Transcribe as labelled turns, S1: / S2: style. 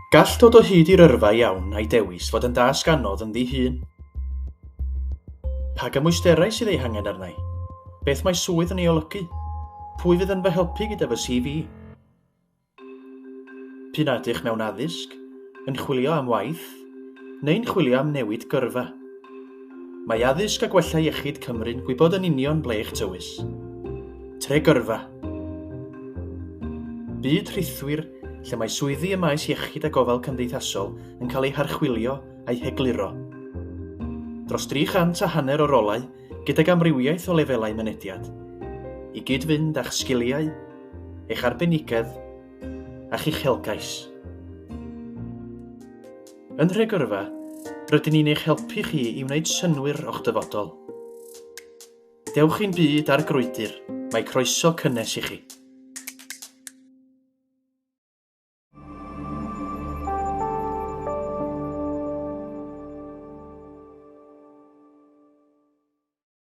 S1: Gall dod o hyd i'r yrfa iawn a'i dewis fod yn dasg anodd yn ddihun. Pa gymwysterau sydd ei hangen arna i? Beth mae swydd yn ei olygu? Pwy fydd yn fy helpu gyda fy CV? P'un adych mewn addysg, yn chwilio am waith, neu'n chwilio am newid gyrfa. Mae addysg a gwella iechyd Cymru'n gwybod yn union ble eich tywys. Tregyrfa. Byd rhithwyr lle mae swyddi y maes iechyd a gofal cymdeithasol yn cael ei harchwilio a'i hegluro. Dros 350 o rolau gydag amrywiaeth o lefelau mynediad, i gyd-fynd a'ch sgiliau, eich arbenigedd a'ch uchelgais. Yn Tregyrfa, rydyn ni'n eich helpu chi i wneud synnwyr o'ch dyfodol. Dewch i'n byd a'r grwydr, mae croeso cynnes i chi.